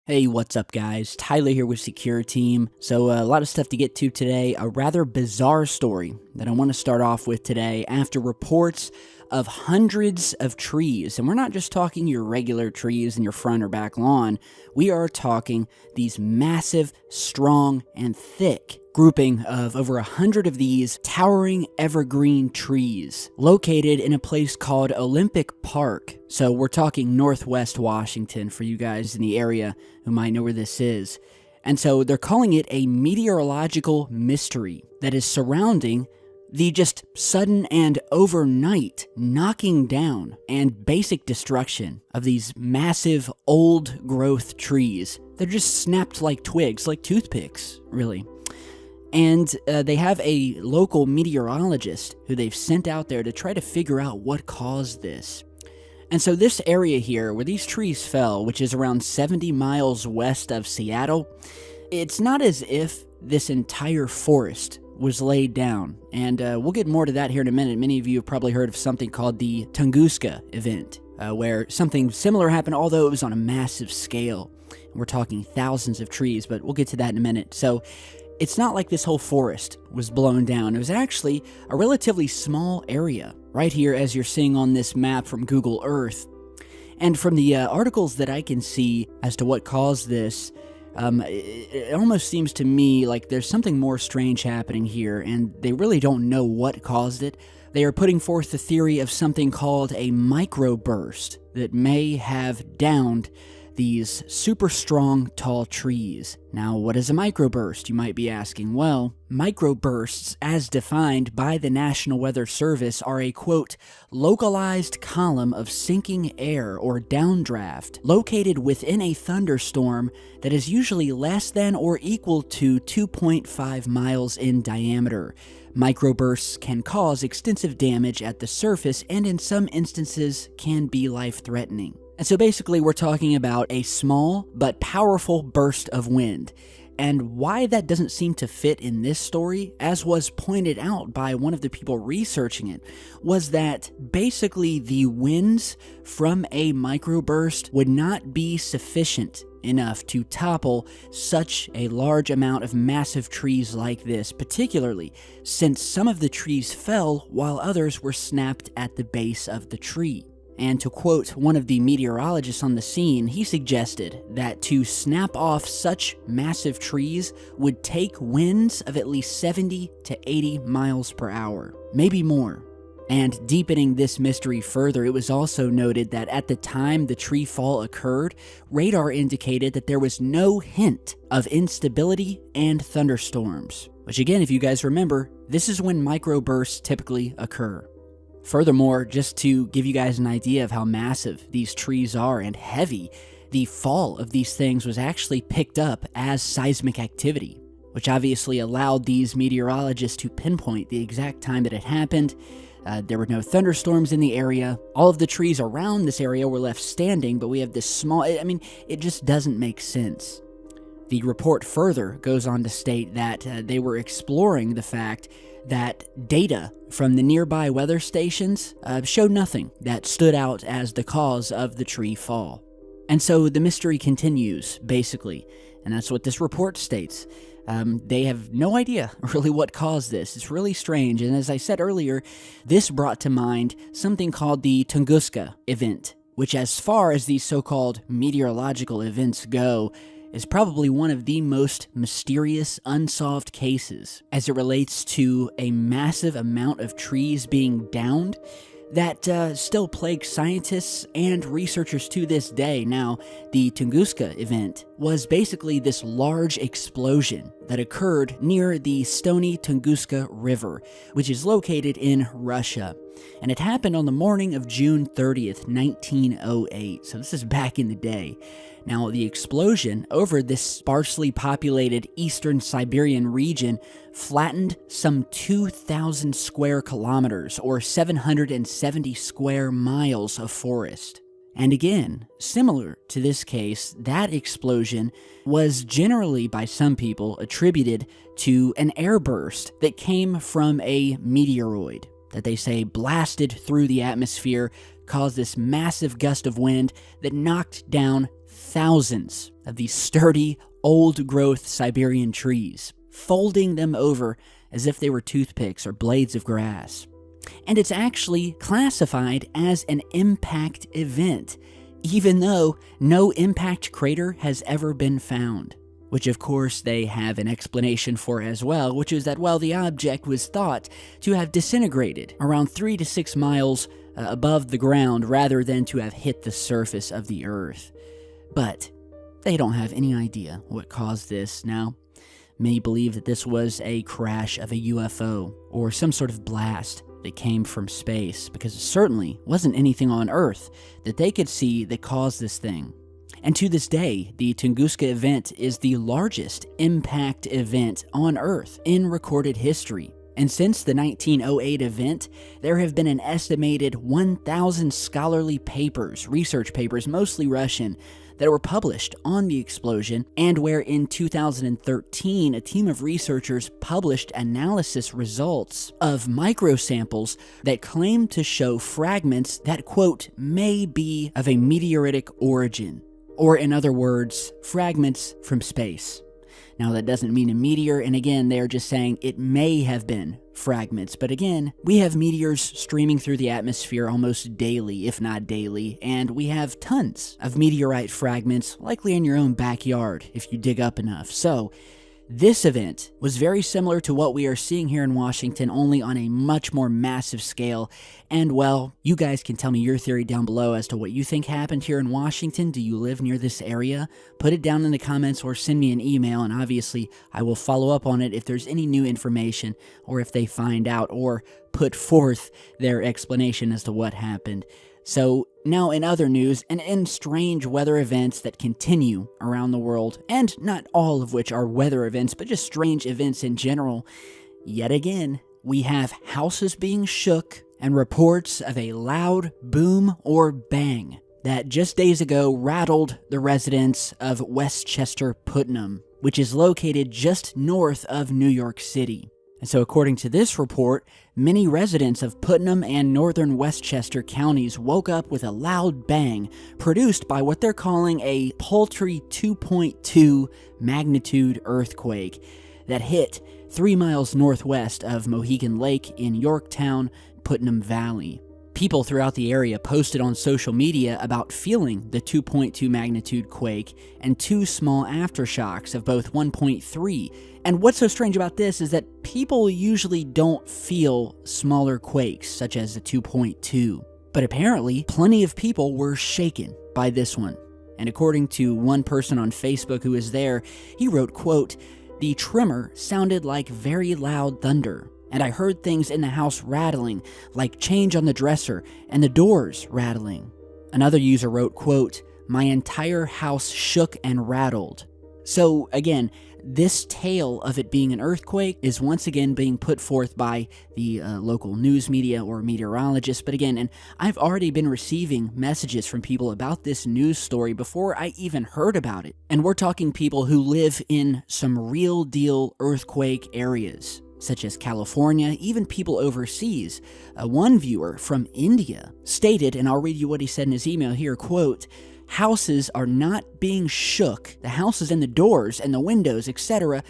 Hey, what's up, guys? Tyler here with Secure Team. So, a lot of stuff to get to today. A rather bizarre story that I want to start off with today after reports of hundreds of trees. And we're not just talking your regular trees in your front or back lawn. We are talking these massive, strong, and thick grouping of over 100 of these towering evergreen trees located in a place called Olympic Park. So we're talking Northwest Washington for you guys in the area who might know where this is. And so they're calling it a meteorological mystery that is surrounding the just sudden and overnight knocking down and basic destruction of these massive old growth trees. They're just snapped like twigs, like toothpicks, really. And they have a local meteorologist who they've sent out there to try to figure out what caused this. And so this area here, where these trees fell, which is around 70 miles west of Seattle, it's not as if this entire forest was laid down. And we'll get more to that here in a minute. Many of you have probably heard of something called the Tunguska event, where something similar happened, although it was on a massive scale. We're talking thousands of trees, but we'll get to that in a minute. So it's not like this whole forest was blown down. It was actually a relatively small area, right here as you're seeing on this map from Google Earth. And from the articles that I can see as to what caused this, it almost seems to me like there's something more strange happening here, and they really don't know what caused it. They are putting forth the theory of something called a microburst that may have downed these super strong, tall trees. Now, what is a microburst, you might be asking? Well, microbursts, as defined by the National Weather Service, are a, quote, localized column of sinking air or downdraft located within a thunderstorm that is usually less than or equal to 2.5 miles in diameter. Microbursts can cause extensive damage at the surface and in some instances can be life-threatening. And so basically we're talking about a small but powerful burst of wind. And why that doesn't seem to fit in this story, as was pointed out by one of the people researching it, was that basically the winds from a microburst would not be sufficient enough to topple such a large amount of massive trees like this, particularly since some of the trees fell while others were snapped at the base of the tree. And to quote one of the meteorologists on the scene, he suggested that to snap off such massive trees would take winds of at least 70 to 80 miles per hour, maybe more. And deepening this mystery further, it was also noted that at the time the tree fall occurred, radar indicated that there was no hint of instability and thunderstorms. Which again, if you guys remember, this is when microbursts typically occur. Furthermore, just to give you guys an idea of how massive these trees are and heavy, the fall of these things was actually picked up as seismic activity, which obviously allowed these meteorologists to pinpoint the exact time that it happened. There were no thunderstorms in the area. All of the trees around this area were left standing, but we have this small, it just doesn't make sense. The report further goes on to state that they were exploring the fact that data from the nearby weather stations showed nothing that stood out as the cause of the tree fall. And so the mystery continues, basically, and that's what this report states. They have no idea really what caused this. It's really strange, and as I said earlier, this brought to mind something called the Tunguska event, which as far as these so-called meteorological events go, is probably one of the most mysterious unsolved cases as it relates to a massive amount of trees being downed that still plague scientists and researchers to this day. Now, the Tunguska event was basically this large explosion that occurred near the Stony Tunguska River, which is located in Russia. And it happened on the morning of June 30th, 1908, so this is back in the day. Now, the explosion over this sparsely populated eastern Siberian region flattened some 2,000 square kilometers, or 770 square miles of forest. And again, similar to this case, that explosion was generally by some people attributed to an airburst that came from a meteoroid that they say blasted through the atmosphere, caused this massive gust of wind that knocked down thousands of these sturdy, old-growth Siberian trees, folding them over as if they were toothpicks or blades of grass. And it's actually classified as an impact event, even though no impact crater has ever been found. Which of course they have an explanation for as well, which is that, well, the object was thought to have disintegrated around 3 to 6 miles above the ground rather than to have hit the surface of the Earth. But they don't have any idea what caused this. Now, many believe that this was a crash of a UFO or some sort of blast that came from space, because it certainly wasn't anything on Earth that they could see that caused this thing. And to this day, the Tunguska event is the largest impact event on Earth in recorded history. And since the 1908 event, there have been an estimated 1,000 scholarly papers, research papers, mostly Russian, that were published on the explosion, and where in 2013, a team of researchers published analysis results of microsamples that claim to show fragments that, quote, may be of a meteoritic origin. Or in other words, fragments from space. Now that doesn't mean a meteor, and again, they are just saying it may have been fragments. But again, we have meteors streaming through the atmosphere almost daily, if not daily, and we have tons of meteorite fragments, likely in your own backyard if you dig up enough. So, this event was very similar to what we are seeing here in Washington, only on a much more massive scale. And well, you guys can tell me your theory down below as to what you think happened here in Washington. Do you live near this area? Put it down in the comments or send me an email, and obviously I will follow up on it if there's any new information or if they find out or put forth their explanation as to what happened. So, now in other news, and in strange weather events that continue around the world, and not all of which are weather events, but just strange events in general, yet again, we have houses being shook and reports of a loud boom or bang that just days ago rattled the residents of Westchester, Putnam, which is located just north of New York City. And so according to this report, many residents of Putnam and northern Westchester counties woke up with a loud bang produced by what they're calling a paltry 2.2 magnitude earthquake that hit 3 miles northwest of Mohegan Lake in Yorktown, Putnam Valley. People throughout the area posted on social media about feeling the 2.2 magnitude quake and 2 small aftershocks of both 1.3. And what's so strange about this is that people usually don't feel smaller quakes, such as the 2.2. But apparently, plenty of people were shaken by this one. And according to one person on Facebook who was there, he wrote, quote, "The tremor sounded like very loud thunder. And I heard things in the house rattling, like change on the dresser, and the doors rattling." Another user wrote, quote, "My entire house shook and rattled." So again, this tale of it being an earthquake is once again being put forth by the local news media or meteorologists. But again, and I've already been receiving messages from people about this news story before I even heard about it. And we're talking people who live in some real deal earthquake areas, such as California, even people overseas. One viewer from India stated, and I'll read you what he said in his email here, quote, "Houses are not being shook. The houses and the doors and the windows, etc.,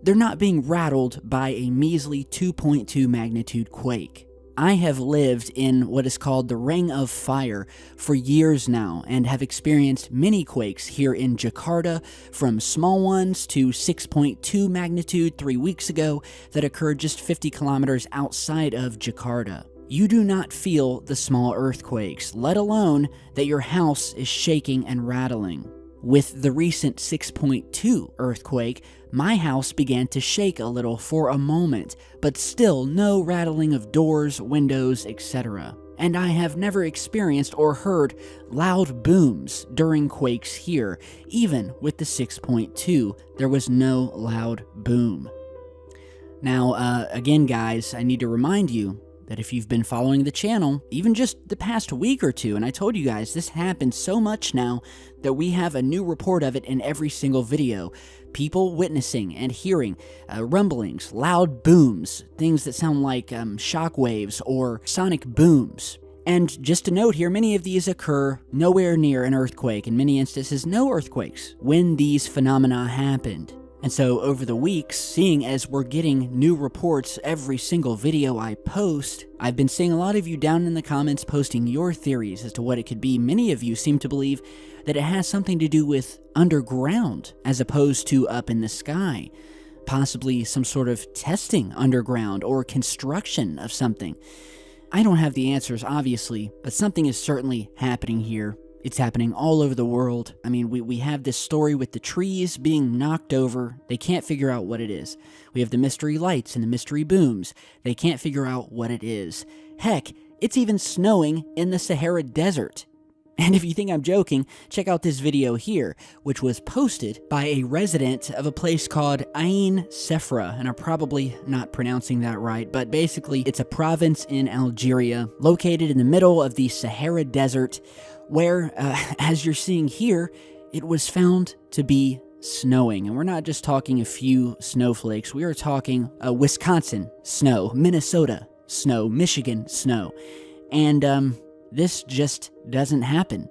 they're not being rattled by a measly 2.2 magnitude quake. I have lived in what is called the Ring of Fire for years now and have experienced many quakes here in Jakarta, from small ones to 6.2 magnitude 3 weeks ago that occurred just 50 kilometers outside of Jakarta. You do not feel the small earthquakes, let alone that your house is shaking and rattling. With the recent 6.2 earthquake, my house began to shake a little for a moment, but still no rattling of doors, windows, etc. And I have never experienced or heard loud booms during quakes here. Even with the 6.2, there was no loud boom." Now, again guys, I need to remind you that if you've been following the channel, even just the past week or two, and I told you guys this happens so much now that we have a new report of it in every single video. People witnessing and hearing rumblings, loud booms, things that sound like shock waves or sonic booms. And just a note here, many of these occur nowhere near an earthquake, in many instances no earthquakes, when these phenomena happened. And so over the weeks, seeing as we're getting new reports every single video I post, I've been seeing a lot of you down in the comments posting your theories as to what it could be. Many of you seem to believe that it has something to do with underground as opposed to up in the sky. Possibly some sort of testing underground or construction of something. I don't have the answers, obviously, but something is certainly happening here. It's happening all over the world. I mean, we have this story with the trees being knocked over. They can't figure out what it is. We have the mystery lights and the mystery booms. They can't figure out what it is. Heck, it's even snowing in the Sahara Desert. And if you think I'm joking, check out this video here, which was posted by a resident of a place called Ain Sefra, and I'm probably not pronouncing that right, but basically it's a province in Algeria, located in the middle of the Sahara Desert, where, as you're seeing here, it was found to be snowing. And we're not just talking a few snowflakes, we are talking Wisconsin snow, Minnesota snow, Michigan snow, and this just doesn't happen.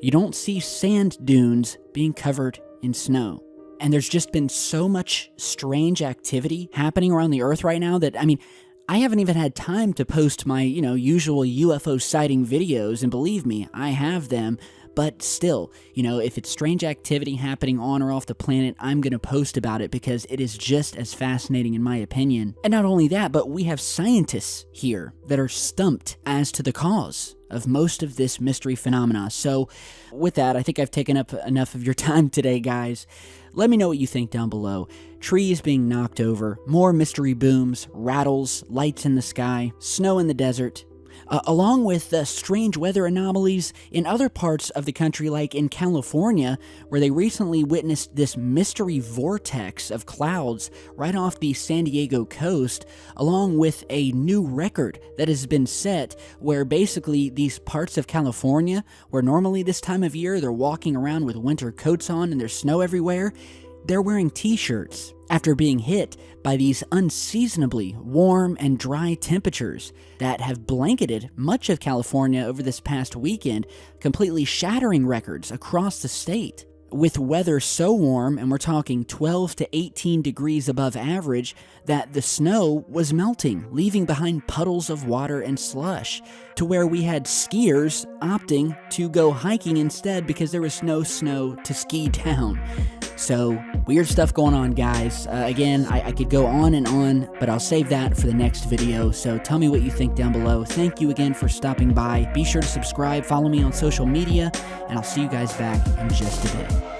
You don't see sand dunes being covered in snow. And there's just been so much strange activity happening around the earth right now that, I mean, I haven't even had time to post my, usual UFO sighting videos, and believe me, I have them. But still, if it's strange activity happening on or off the planet, I'm going to post about it because it is just as fascinating in my opinion. And not only that, but we have scientists here that are stumped as to the cause of most of this mystery phenomena. So with that, I think I've taken up enough of your time today, guys. Let me know what you think down below. Trees being knocked over, more mystery booms, rattles, lights in the sky, snow in the desert, along with strange weather anomalies in other parts of the country, like in California, where they recently witnessed this mystery vortex of clouds right off the San Diego coast, along with a new record that has been set where basically these parts of California, where normally this time of year they're walking around with winter coats on and there's snow everywhere, they're wearing t-shirts after being hit by these unseasonably warm and dry temperatures that have blanketed much of California over this past weekend, completely shattering records across the state. With weather so warm, and we're talking 12 to 18 degrees above average, that the snow was melting, leaving behind puddles of water and slush, to where we had skiers opting to go hiking instead because there was no snow to ski down. So, weird stuff going on, guys. Again, I could go on, but I'll save that for the next video. So tell me what you think down below. Thank you again for stopping by. Be sure to subscribe, follow me on social media, and I'll see you guys back in just a bit.